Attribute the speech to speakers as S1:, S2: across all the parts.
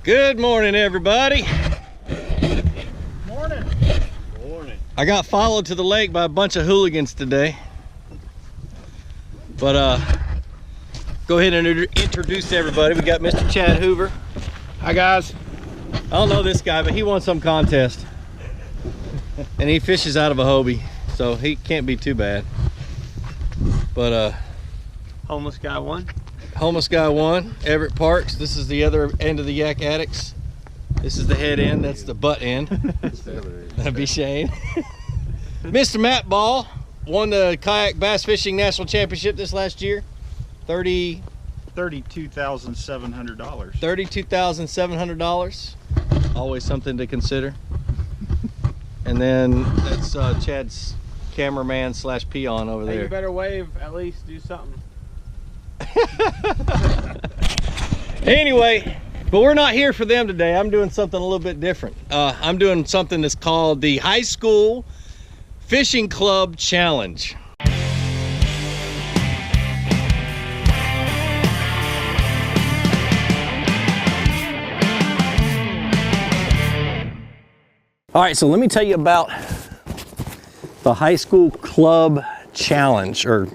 S1: Good morning, everybody.
S2: Morning.
S3: Morning.
S1: I got followed to the lake by a bunch of hooligans today. But go ahead and introduce everybody. We got Mr. Chad Hoover.
S2: Hi guys.
S1: I don't know this guy, but he won some contest. And he fishes out of a Hobie, so he can't be too bad. But
S3: Homeless guy won.
S1: homeless guy won. Everett Parks. This is the other end of the Yak Addicts. This is the head end. That's the butt end. That'd be Shane. Mr. Matt Ball won the Kayak Bass Fishing National Championship this last year.
S2: $32,700.
S1: $32,700. Always something to consider. And then that's Chad's cameraman slash peon over
S3: Hey,
S1: there.
S3: you better wave, at least do something.
S1: Anyway, but we're not here for them today. I'm doing something a little bit different. I'm doing something that's called the High School Fishing Club Challenge. All right, so let me tell you about the High School Club Challenge, or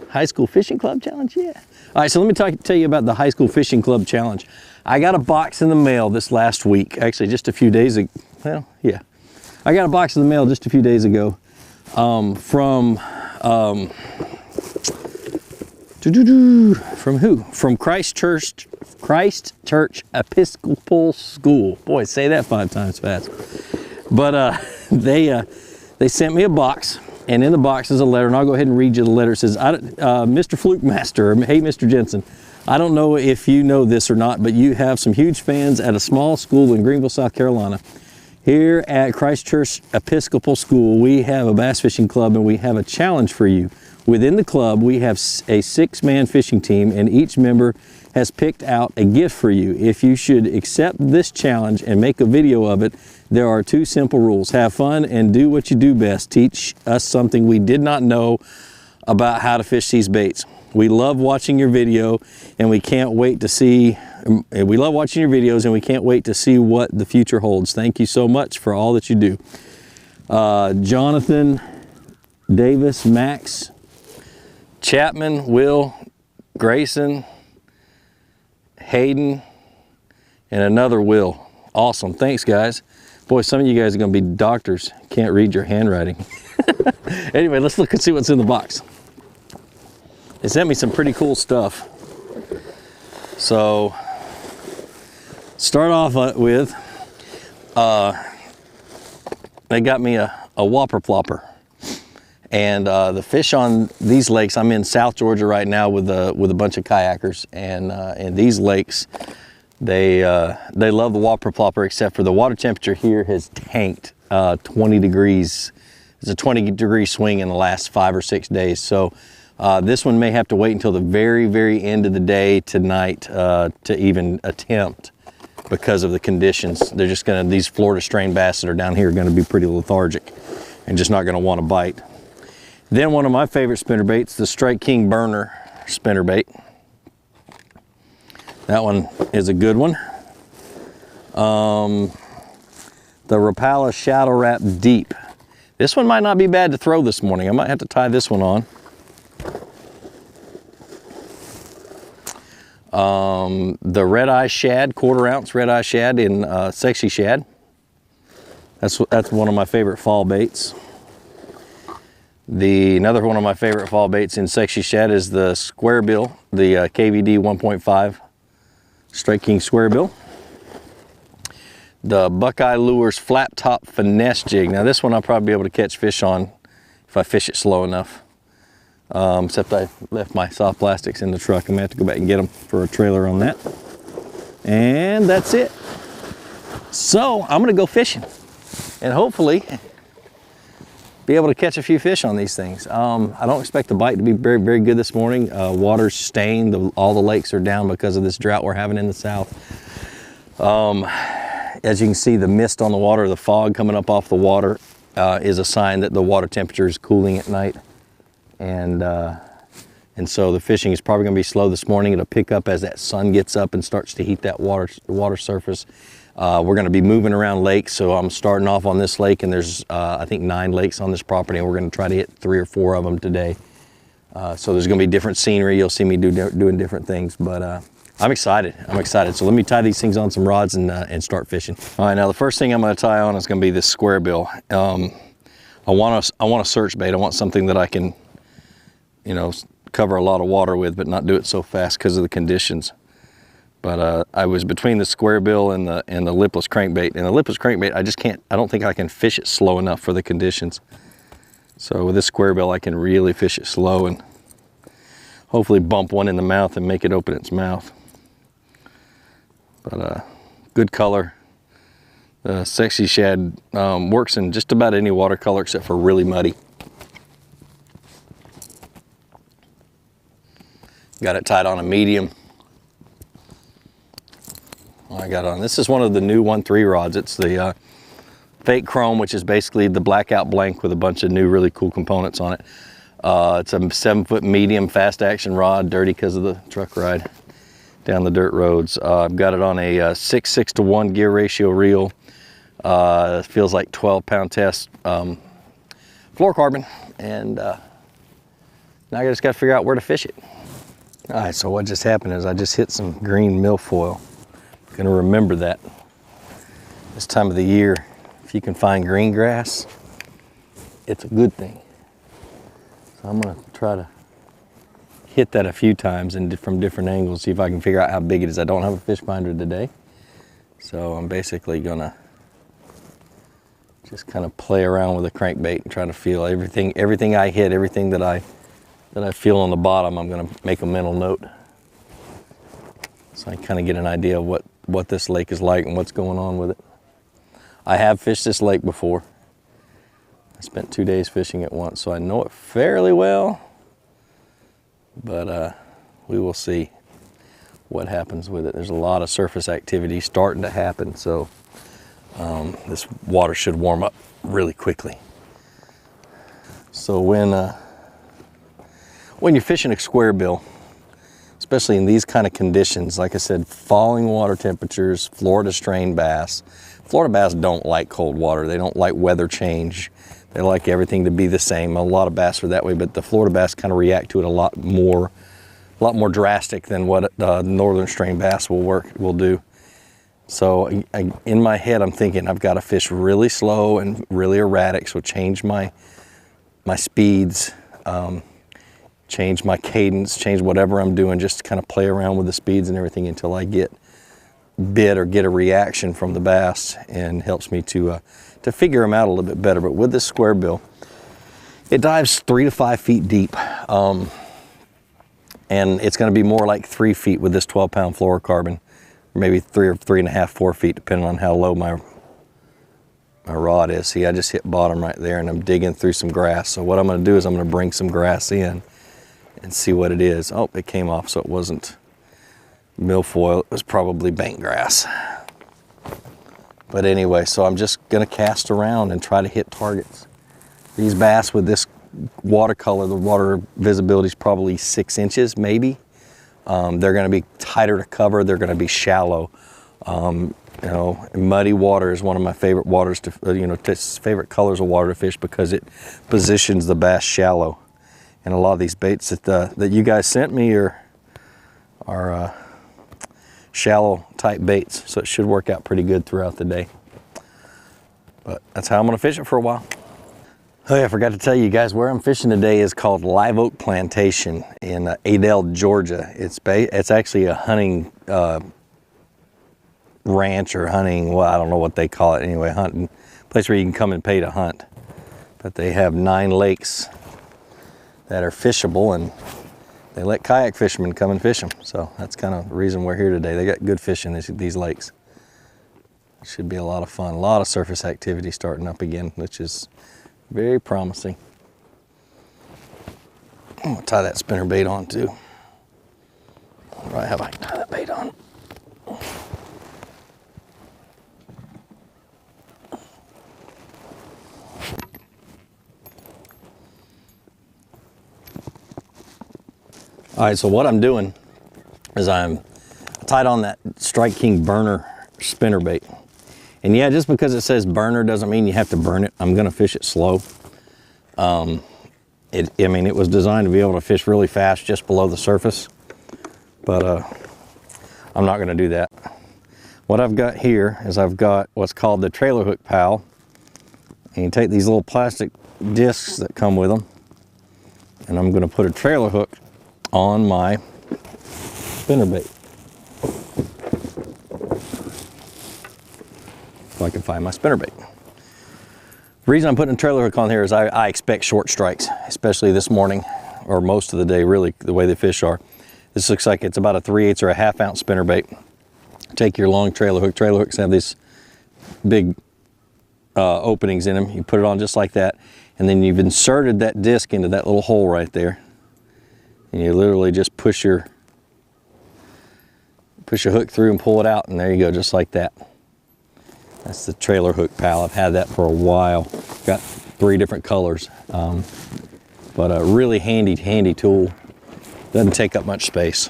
S1: High School Fishing Club Challenge, yeah. All right, so let me tell you about the High School Fishing Club Challenge. I got a box in the mail this last week, actually just a few days ago. Well, yeah. I got a box in the mail just a few days ago from who? From Christ Church Episcopal School. Boy, say that 5 times fast. But they sent me a box, and in the box is a letter, and I'll go ahead and read you the letter. It says, Mr. Flukemaster, hey, Mr. Jensen, I don't know if you know this or not, but you have some huge fans at a small school in Greenville, South Carolina. Here at Christ Church Episcopal School, we have a bass fishing club, and we have a challenge for you. Within the club, we have a 6-man fishing team, and each member has picked out a gift for you. If you should accept this challenge and make a video of it, there are 2 simple rules. Have fun and do what you do best. Teach us something we did not know about how to fish these baits. We love watching your video, and we can't wait to see. We love watching your videos, and we can't wait to see what the future holds. Thank you so much for all that you do. Jonathan, Davis, Max, Chapman, Will, Grayson, Hayden, and another Will. Awesome. Thanks, guys. Boy, some of you guys are going to be doctors. Can't read your handwriting. Anyway, let's look and see what's in the box. They sent me some pretty cool stuff. So, start off with, they got me a whopper plopper. And the fish on these lakes, I'm in South Georgia right now with a bunch of kayakers, and in these lakes, they love the whopper plopper, except for the water temperature here has tanked 20 degrees. It's a 20-degree swing in the last 5 or 6 days. So this one may have to wait until the very, very end of the day tonight to even attempt, because of the conditions. They're just gonna, these Florida strain bass that are down here are gonna be pretty lethargic and just not gonna want to bite. Then one of my favorite spinnerbaits, the Strike King Burner spinnerbait. That one is a good one. The Rapala Shadow Wrap Deep. This one might not be bad to throw this morning. I might have to tie this one on. The Red Eye Shad, 1/4 ounce Red Eye Shad in Sexy Shad. That's one of my favorite fall baits. Another one of my favorite fall baits in Sexy Shad is the Square Bill, the KVD 1.5 Strike King Square Bill. The Buckeye Lures Flat Top Finesse Jig. Now this one I'll probably be able to catch fish on if I fish it slow enough. Except I left my soft plastics in the truck. I'm gonna have to go back and get them for a trailer on that. And that's it. So I'm gonna go fishing and hopefully be able to catch a few fish on these things. I don't expect the bite to be very, very good this morning. Water's stained. All the lakes are down because of this drought we're having in the south. As you can see, the mist on the water, the fog coming up off the water is a sign that the water temperature is cooling at night. And And so the fishing is probably going to be slow this morning. It'll pick up as that sun gets up and starts to heat that water surface. We're going to be moving around lakes, so I'm starting off on this lake, and there's I think 9 lakes on this property, and we're going to try to hit 3 or 4 of them today. So there's going to be different scenery. You'll see me doing different things, but I'm excited. So let me tie these things on some rods and start fishing. All right, now the first thing I'm going to tie on is going to be this square bill. I want a search bait. I want something that I can, you know, cover a lot of water with, but not do it so fast because of the conditions. But I was between the square bill and the lipless crankbait. And the lipless crankbait, I don't think I can fish it slow enough for the conditions. So with this square bill, I can really fish it slow and hopefully bump one in the mouth and make it open its mouth. But good color. The Sexy Shad works in just about any watercolor except for really muddy. Got it tied on a medium. I got on. This is one of the new 1-3 rods. It's the fake chrome, which is basically the blackout blank with a bunch of new really cool components on it. It's a 7-foot medium fast action rod, dirty because of the truck ride down the dirt roads. I've got it on a 6:6 gear ratio reel. It feels like 12-pound test fluorocarbon, and now I just got to figure out where to fish it. All right, so what just happened is I just hit some green milfoil. Gonna remember that this time of the year. If you can find green grass, it's a good thing. So I'm gonna try to hit that a few times and from different angles, see if I can figure out how big it is. I don't have a fish finder today, so I'm basically gonna just kind of play around with a crankbait and try to feel everything I hit, everything that I feel on the bottom. I'm gonna make a mental note so I kind of get an idea of what this lake is like and what's going on with it. I have fished this lake before. I spent 2 days fishing it once, so I know it fairly well, but we will see what happens with it. There's a lot of surface activity starting to happen, so this water should warm up really quickly. So when you're fishing a square bill, especially in these kind of conditions, like I said, falling water temperatures, Florida strain bass. Florida bass don't like cold water. They don't like weather change. They like everything to be the same. A lot of bass are that way, but the Florida bass kind of react to it a lot more drastic than what northern strain bass will do. So in my head, I'm thinking I've got to fish really slow and really erratic, so change my speeds, change my cadence, change whatever I'm doing, just to kind of play around with the speeds and everything until I get bit or get a reaction from the bass, and helps me to figure them out a little bit better. But with this square bill, it dives 3 to 5 feet deep, and it's going to be more like 3 feet with this 12-pound fluorocarbon, maybe 3 or 3.5, 4 feet, depending on how low my rod is. See, I just hit bottom right there, and I'm digging through some grass. So what I'm going to do is I'm going to bring some grass in and see what it is. Oh, it came off, so it wasn't milfoil, it was probably bank grass. But anyway, so I'm just gonna cast around and try to hit targets. These bass with this watercolor, the water visibility is probably 6 inches, maybe. They're gonna be tighter to cover, they're gonna be shallow. You know, muddy water is one of my favorite waters to, favorite colors of water to fish, because it positions the bass shallow. And a lot of these baits that you guys sent me are shallow type baits, so it should work out pretty good throughout the day. But that's how I'm gonna fish it for a while. Oh yeah, I forgot to tell you guys where I'm fishing today is called Live Oak Plantation in Adel, Georgia. It's actually a hunting ranch or hunting, well, I don't know what they call it anyway, hunting place where you can come and pay to hunt. But they have 9 lakes that are fishable, and they let kayak fishermen come and fish them. So that's kind of the reason we're here today. They got good fish in these lakes. It should be a lot of fun. A lot of surface activity starting up again, which is very promising. I'm gonna tie that spinner bait on too. Right, how about I tie that bait on? All right, so what I'm doing is I'm tied on that Strike King burner spinnerbait. And yeah, just because it says burner doesn't mean you have to burn it. I'm gonna fish it slow. I mean, it was designed to be able to fish really fast just below the surface, but I'm not gonna do that. What I've got here is I've got what's called the trailer hook pal. And you take these little plastic discs that come with them, and I'm gonna put a trailer hook on my spinnerbait. If I can find my spinnerbait. The reason I'm putting a trailer hook on here is I expect short strikes, especially this morning, or most of the day, really, the way the fish are. This looks like it's about a 3/8 or a 1/2 ounce spinnerbait. Take your long trailer hook. Trailer hooks have these big openings in them. You put it on just like that, and then you've inserted that disc into that little hole right there. And you literally just push your hook through and pull it out, and there you go, just like that. That's the trailer hook pal. I've had that for a while. Got 3 different colors, but a really handy tool. Doesn't take up much space.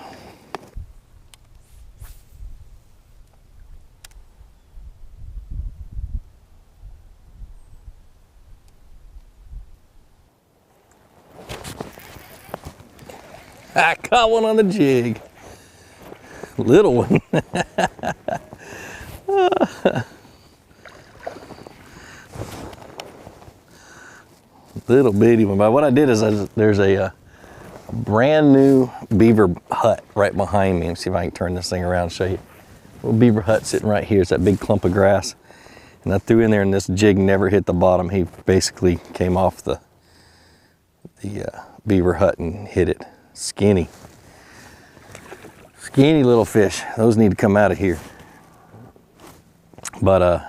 S1: I caught one on the jig. Little one. Little bitty one. But what I did is there's a brand new beaver hut right behind me. Let me see if I can turn this thing around and show you. Little beaver hut sitting right here. It's that big clump of grass. And I threw in there and this jig never hit the bottom. He basically came off the beaver hut and hit it. Skinny little fish. Those need to come out of here. But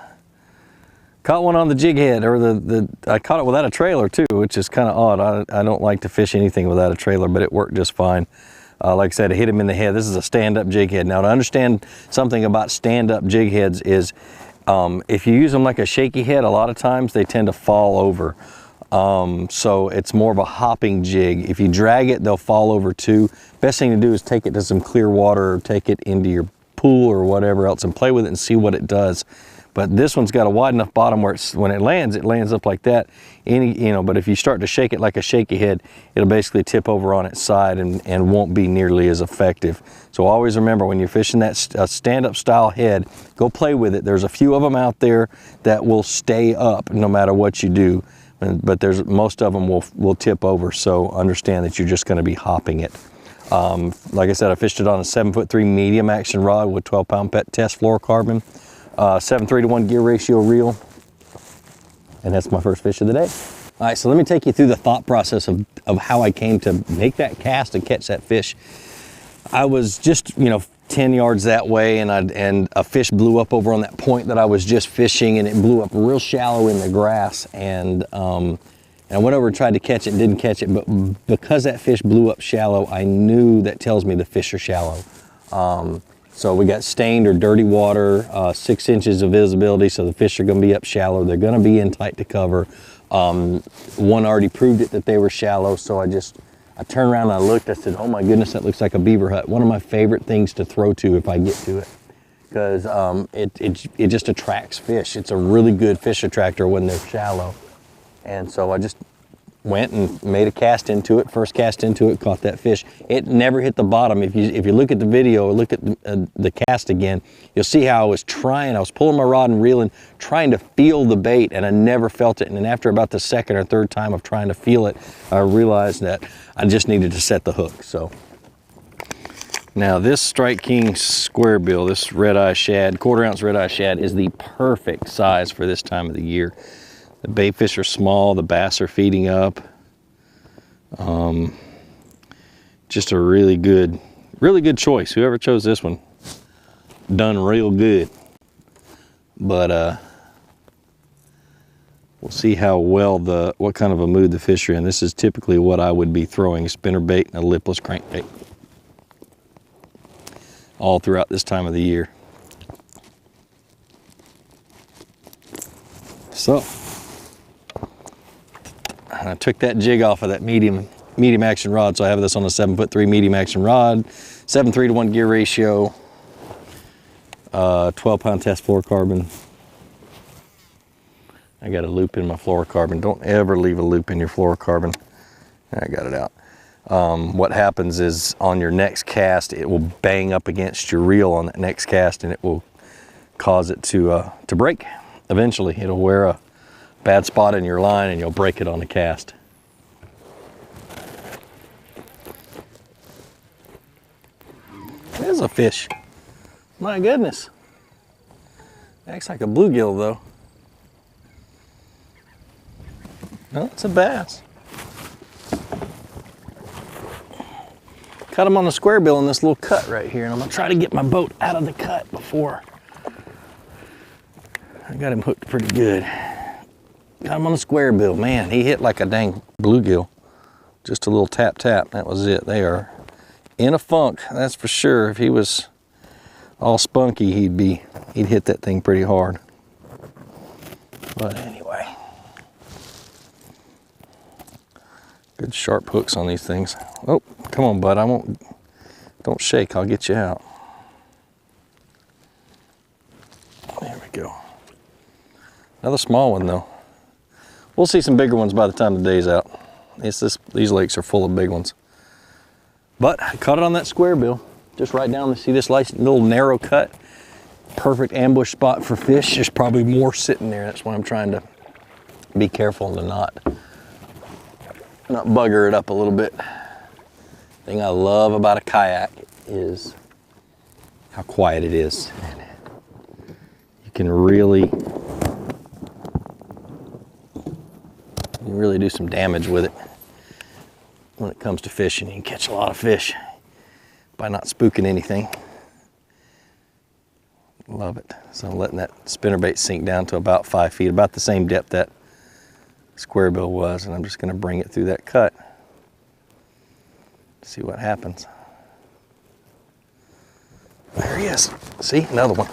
S1: caught one on the jig head, or I caught it without a trailer too, which is kind of odd. I don't like to fish anything without a trailer, but it worked just fine. Like I said, I hit him in the head. This is a stand-up jig head. Now, to understand something about stand-up jig heads is if you use them like a shaky head, a lot of times they tend to fall over. So it's more of a hopping jig. If you drag it, they'll fall over too. Best thing to do is take it to some clear water, or take it into your pool or whatever else and play with it and see what it does. But this one's got a wide enough bottom where when it lands up like that. But if you start to shake it like a shaky head, it'll basically tip over on its side and won't be nearly as effective. So always remember, when you're fishing that stand-up style head, go play with it. There's a few of them out there that will stay up no matter what you do. But most of them will tip over, so understand that you're just going to be hopping it. Like I said, I fished it on a 7'3" medium action rod with 12-pound pet test fluorocarbon, 7:3-to-1 gear ratio reel, and that's my first fish of the day. All right, so let me take you through the thought process of how I came to make that cast and catch that fish. I was just 10 yards that way, and a fish blew up over on that point that I was just fishing, and it blew up real shallow in the grass, and I went over and tried to catch it and didn't catch it, but because that fish blew up shallow, I knew that tells me the fish are shallow. So we got stained or dirty water, 6 inches of visibility, so the fish are going to be up shallow. They're going to be in tight to cover. One already proved it that they were shallow, so I turned around and I looked. I said, oh my goodness, that looks like a beaver hut. One of my favorite things to throw to if I get to it, because it just attracts fish. It's a really good fish attractor when they're shallow. And so I just went and made a cast into it. First cast into it, caught that fish. It never hit the bottom. If you look at the video or look at the cast again, you'll see how I was pulling my rod and reeling, trying to feel the bait, and I never felt it. And then after about the second or third time of trying to feel it, I realized that I just needed to set the hook. So now this Strike King square bill, this red-eye shad, 1/4 ounce red-eye shad, is the perfect size for this time of the year. The bait fish are small, the bass are feeding up. Just a really good choice. Whoever chose this one done real good. But we'll see how well what kind of a mood the fish are in. This is typically what I would be throwing: a spinnerbait and a lipless crankbait all throughout this time of the year. So I took that jig off of that medium medium action rod. So I have this on a 7'3" medium action rod, 7.3 to 1 gear ratio, 12-pound test fluorocarbon. I got a loop in my fluorocarbon. Don't ever leave a loop in your fluorocarbon. I got it out. What happens is on your next cast, it will bang up against your reel on that next cast, and it will cause it to break. Eventually, it'll wear a bad spot in your line, and you'll break it on the cast. There's a fish. My goodness. Acts like a bluegill, though. No, it's a bass. Caught him on the square bill in this little cut right here, and I'm gonna try to get my boat out of the cut before. I got him hooked pretty good. Got him on the square bill. Man, he hit like a dang bluegill. Just a little tap tap, that was it. They are in a funk, that's for sure. If he was all spunky, he'd hit that thing pretty hard. But anyway. Good sharp hooks on these things. Oh, come on, bud. Don't shake. I'll get you out. There we go. Another small one, though. We'll see some bigger ones by the time the day's out. These lakes are full of big ones. But I caught it on that square bill. Just right down to see this little narrow cut. Perfect ambush spot for fish. There's probably more sitting there. That's why I'm trying to be careful to not bugger it up a little bit. Thing I love about a kayak is how quiet it is. You can really do some damage with it when it comes to fishing. You can catch a lot of fish by not spooking anything. Love it. So I'm letting that spinnerbait sink down to about 5 feet, about the same depth that square bill was, and I'm just going to bring it through that cut. See what happens. There he is. See, another one.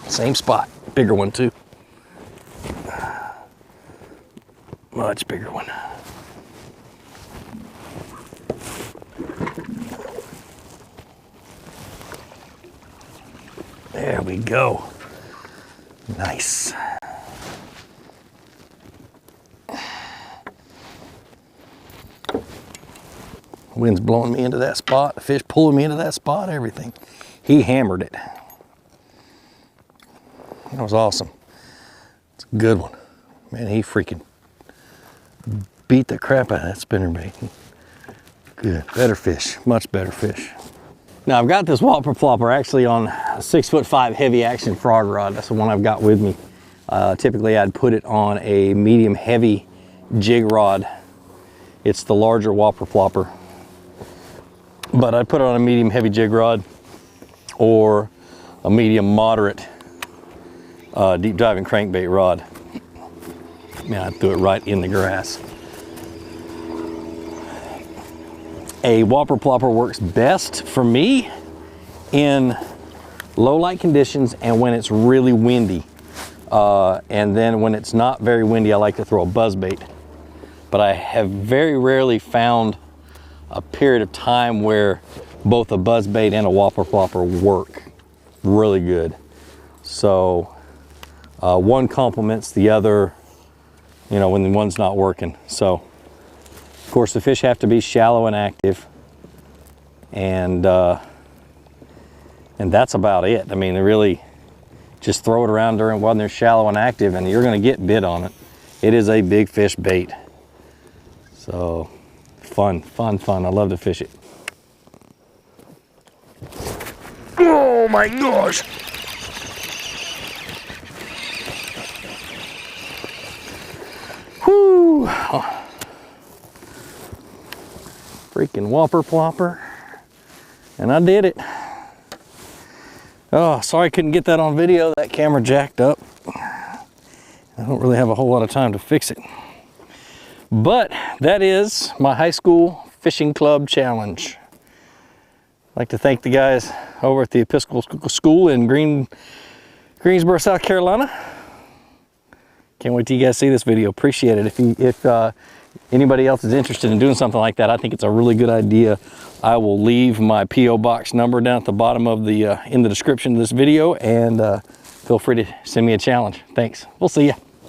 S1: Same spot. Bigger one too. Much bigger one. There we go. Nice. Wind's blowing me into that spot, the fish pulling me into that spot, everything. He hammered it. That was awesome. It's a good one. Man, he freaking beat the crap out of that spinnerbait. Good, better fish, much better fish. Now I've got this whopper plopper actually on a 6'5" heavy action frog rod. That's the one I've got with me. Typically I'd put it on a medium heavy jig rod. It's the larger whopper plopper. But I put it on a medium heavy jig rod or a medium moderate deep diving crankbait rod. Man, I threw it right in the grass. A whopper plopper works best for me in low light conditions and when it's really windy. And then when it's not very windy, I like to throw a buzzbait. But I have very rarely found a period of time where both a buzzbait and a whopper plopper work really good. So one complements the other, you know, when the one's not working. So of course the fish have to be shallow and active, and that's about it. I mean, they really just throw it around when they're shallow and active, and you're going to get bit on it. It is a big fish bait. So fun, fun, fun. I love to fish it. Oh my gosh. Whoo. Freaking whopper plopper. And I did it. Oh, sorry I couldn't get that on video. That camera jacked up. I don't really have a whole lot of time to fix it. But that is my high school fishing club challenge. I'd like to thank the guys over at the Episcopal School in Greensboro, South Carolina. Can't wait till you guys see this video. Appreciate it. If anybody else is interested in doing something like that, I think it's a really good idea. I will leave my P.O. box number down at the bottom of the in the description of this video, and feel free to send me a challenge. Thanks. We'll see ya.